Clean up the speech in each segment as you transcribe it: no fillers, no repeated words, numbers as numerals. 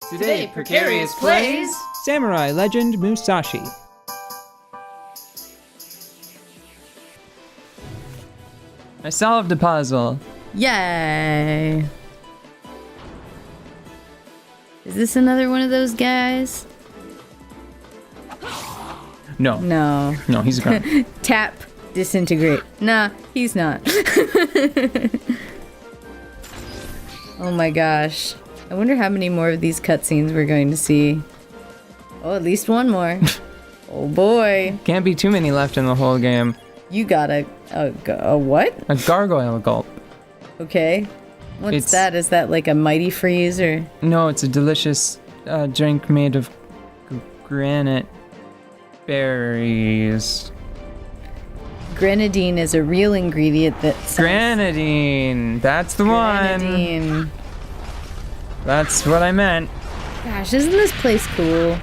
Today, Precarious plays Samurai Legend Musashi. I solved the puzzle. Yay! Is this another one of those guys? No. No. No, he's gone. Tap, disintegrate. Nah, he's not. Oh my gosh. I wonder how many more of these cutscenes we're going to see. Oh, at least one more. Oh boy. Can't be too many left in the whole game. You got a what? A gargoyle gulp. Okay. What's that? Is that like a mighty freeze or? No, it's a delicious drink made of granite berries. Grenadine is a real ingredient that Grenadine! That's the one! That's what I meant. Gosh, isn't this place cool?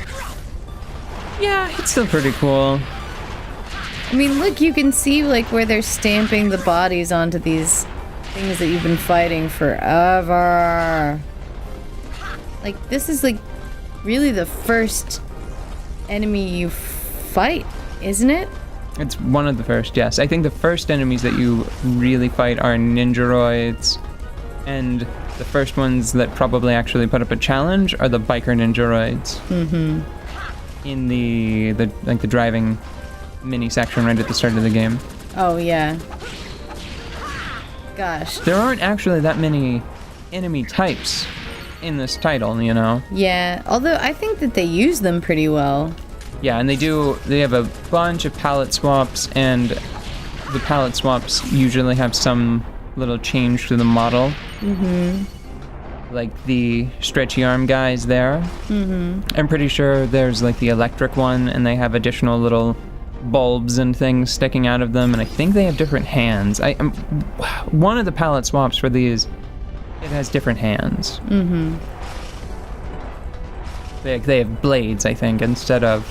Yeah, it's still pretty cool. I mean, look, you can see like where they're stamping the bodies onto these things that you've been fighting forever. Like, this is like really the first enemy you fight, isn't it? It's one of the first, yes. I think the first enemies that you really fight are ninjaroids, and the first ones that probably actually put up a challenge are the biker ninjaroids. Mm-hmm. In the driving mini section right at the start of the game. Oh yeah. Gosh. There aren't actually that many enemy types in this title, you know? Yeah, although I think that they use them pretty well. Yeah, and they have a bunch of palette swaps, and the palette swaps usually have some little change to the model. Mm-hmm. Like the stretchy arm guys there. Mm-hmm. I'm pretty sure there's like the electric one, and they have additional little bulbs and things sticking out of them, and I think they have different hands. One of the palette swaps for these, it has different hands. Mm-hmm. They have blades, I think, instead of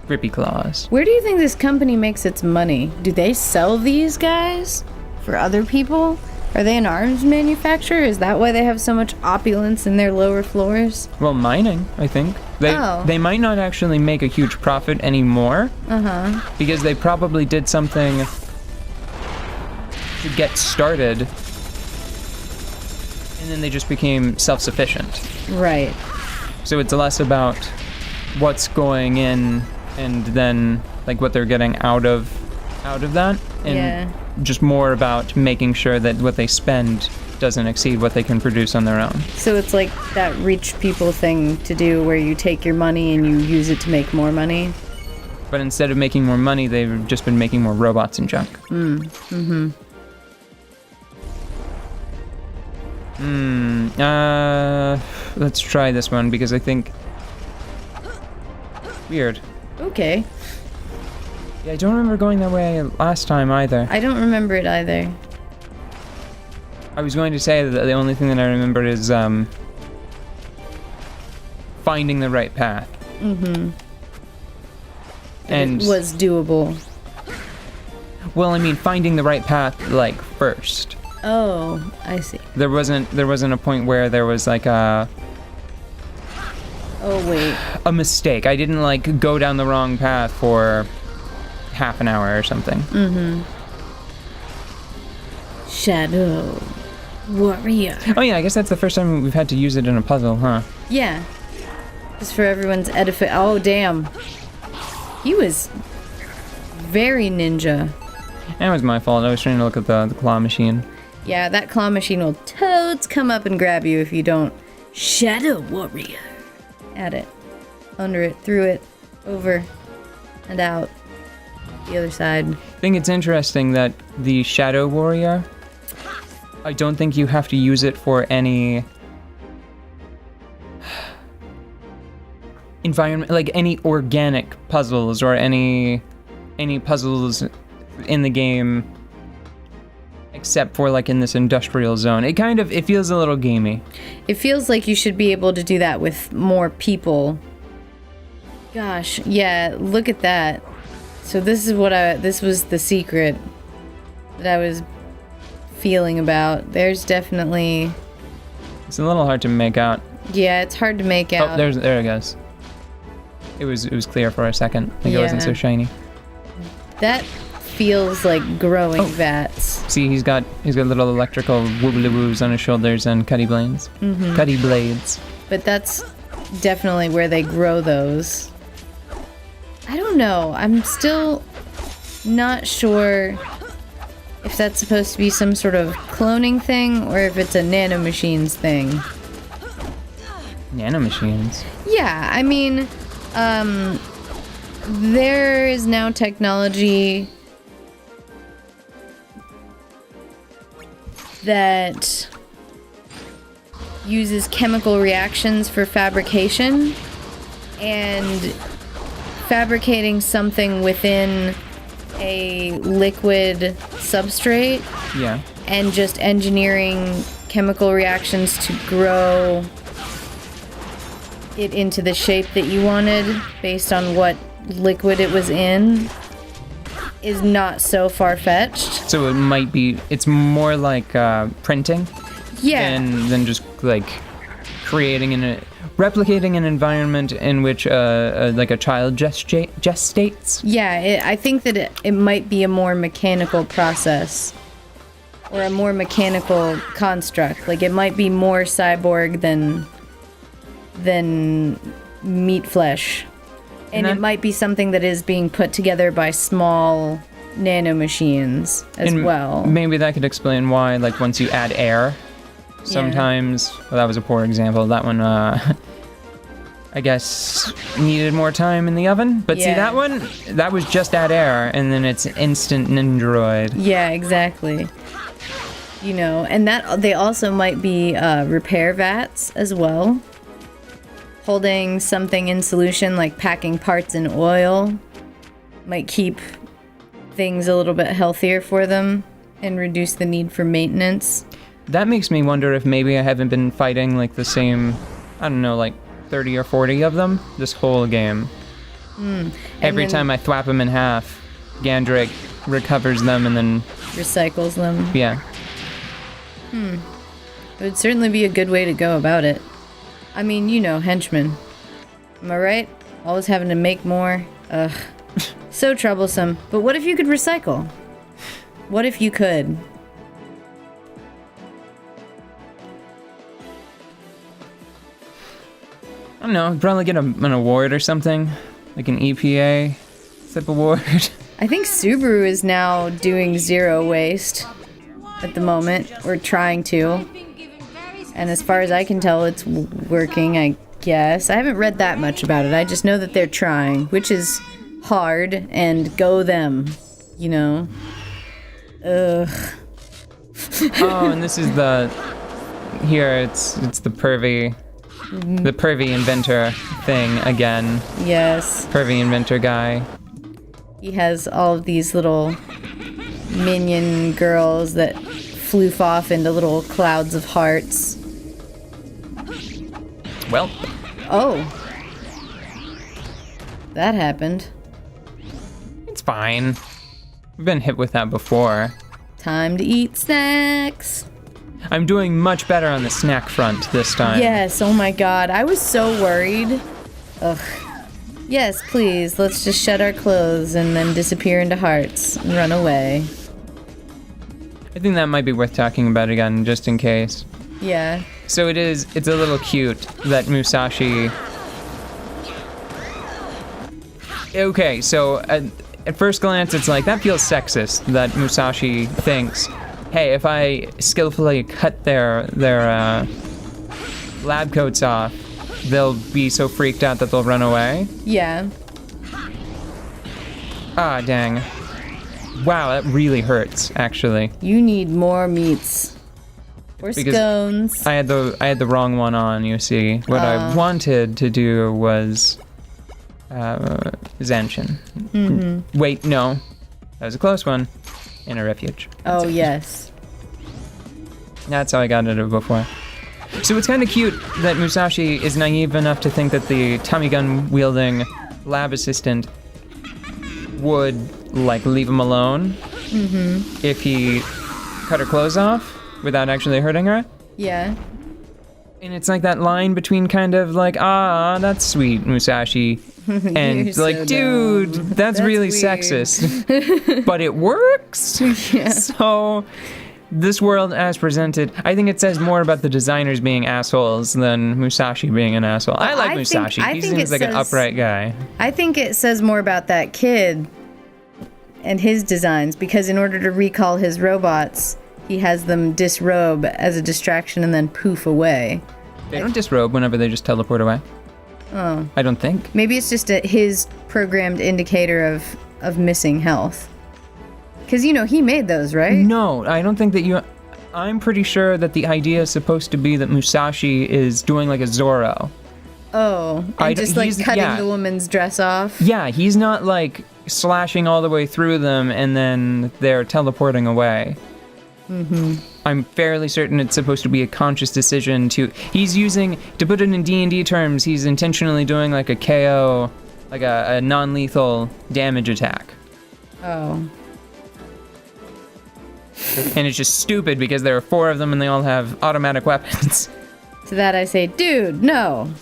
grippy claws. Where do you think this company makes its money? Do they sell these guys for other people? Are they an arms manufacturer? Is that why they have so much opulence in their lower floors? Well, mining, I think. They might not actually make a huge profit anymore. Uh-huh. Because they probably did something to get started, and then they just became self-sufficient. Right. So it's less about what's going in and then like what they're getting out of that, and just more about making sure that what they spend doesn't exceed what they can produce on their own. So it's like that rich people thing to do where you take your money and you use it to make more money. But instead of making more money, they've just been making more robots and junk. Let's try this one because I think weird. Okay. Yeah, I don't remember going that way last time either. I don't remember it either. I was going to say that the only thing that I remembered is finding the right path. Mm-hmm. And it was doable. Well, I mean, finding the right path, like, first. Oh, I see. There wasn't a point where there was like a mistake. I didn't like go down the wrong path for half an hour or something. Mm-hmm. Shadow Warrior. Oh yeah, I guess that's the first time we've had to use it in a puzzle, huh? Yeah. Just for everyone's Oh, damn. He was very ninja. That was my fault. I was trying to look at the claw machine. Yeah, that claw machine will totes come up and grab you if you don't Shadow Warrior at it. Under it, through it, over, and out. The other side. I think it's interesting that the Shadow Warrior, I don't think you have to use it for any environment, like any organic puzzles or any puzzles in the game, except for like in this industrial zone. It feels a little gamey. It feels like you should be able to do that with more people. Gosh, yeah, look at that. So this was the secret that I was feeling about. There's definitely... It's a little hard to make out. Yeah, it's hard to make out. Oh, there it goes. It was clear for a second. Like it wasn't so shiny. That feels like growing vats. See, he's got little electrical woobly woos on his shoulders and cutty blades. Cutty blades. But that's definitely where they grow those. I don't know. I'm still not sure if that's supposed to be some sort of cloning thing or if it's a nanomachines thing. Nanomachines? Yeah, I mean, there is now technology that uses chemical reactions for fabrication, and fabricating something within a liquid substrate. Yeah. And just engineering chemical reactions to grow it into the shape that you wanted based on what liquid it was in is not so far-fetched. So it's more like printing. Yeah. Than just like replicating an environment in which like a child gestates. Yeah, I think that it might be a more mechanical process or a more mechanical construct. Like it might be more cyborg than meat flesh. And it might be something that is being put together by small nanomachines as well. Maybe that could explain why, like, once you add air, sometimes... Yeah. Well, that was a poor example. That one, I guess, needed more time in the oven. But see, that one, that was just add air, and then it's instant Nindroid. Yeah, exactly. You know, and that they also might be repair vats as well. Holding something in solution, like packing parts in oil, might keep things a little bit healthier for them and reduce the need for maintenance. That makes me wonder if maybe I haven't been fighting like the same, I don't know, like 30 or 40 of them this whole game. Every time I thwap them in half, Gandrake recovers them and then... recycles them. Yeah. It would certainly be a good way to go about it. I mean, you know, henchmen. Am I right? Always having to make more. Ugh. So troublesome. But what if you could recycle? What if you could? I don't know, I'd probably get an award or something. Like an EPA type award. I think Subaru is now doing zero waste at the moment. Or trying to. And as far as I can tell, it's working, I guess. I haven't read that much about it. I just know that they're trying, which is hard, and go them, you know? Ugh. Oh, and this is here, it's the Pervy Inventor thing again. Yes. Pervy Inventor guy. He has all of these little minion girls that floof off into little clouds of hearts. Well. Oh. That happened. It's fine. We've been hit with that before. Time to eat snacks. I'm doing much better on the snack front this time. Yes, oh my god. I was so worried. Ugh. Yes, please, let's just shed our clothes and then disappear into hearts and run away. I think that might be worth talking about again, just in case. Yeah. So it's a little cute that Musashi... Okay, so at first glance, it's like, that feels sexist, that Musashi thinks, hey, if I skillfully cut their lab coats off, they'll be so freaked out that they'll run away. Yeah. Ah, dang. Wow, that really hurts, actually. You need more meats. Or Because scones. I had the wrong one on, you see. What I wanted to do was Zanshin. Mm-hmm. Wait, no. That was a close one. In a refuge. Oh, yes. That's how I got it before. So it's kind of cute that Musashi is naive enough to think that the Tommy gun wielding lab assistant would, like, leave him alone if he cut her clothes off without actually hurting her. Yeah. And it's like that line between kind of like, ah, that's sweet, Musashi. And You're like, so dude, dumb. that's really weird." sexist. But it works. Yeah. So this world as presented, I think it says more about the designers being assholes than Musashi being an asshole. I like Musashi. He seems like an upright guy. I think it says more about that kid and his designs, because in order to recall his robots, he has them disrobe as a distraction and then poof away. They don't disrobe whenever they just teleport away. Oh. I don't think. Maybe it's just his programmed indicator of missing health. Because, you know, he made those, right? No, I don't think that you... I'm pretty sure that the idea is supposed to be that Musashi is doing like a Zorro. Oh, and just like cutting yeah. the woman's dress off? Yeah, he's not like slashing all the way through them and then they're teleporting away. Mm-hmm. I'm fairly certain it's supposed to be a conscious decision to... He's using... To put it in D&D terms, he's intentionally doing like a KO, like a non-lethal damage attack. Oh. And it's just stupid because there are 4 of them and they all have automatic weapons. To that I say, dude, no.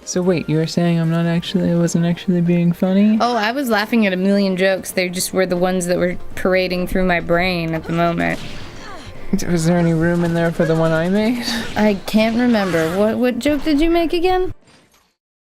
So wait, you were saying I wasn't actually being funny? Oh, I was laughing at a million jokes. They just were the ones that were parading through my brain at the moment. Was there any room in there for the one I made? I can't remember. What joke did you make again?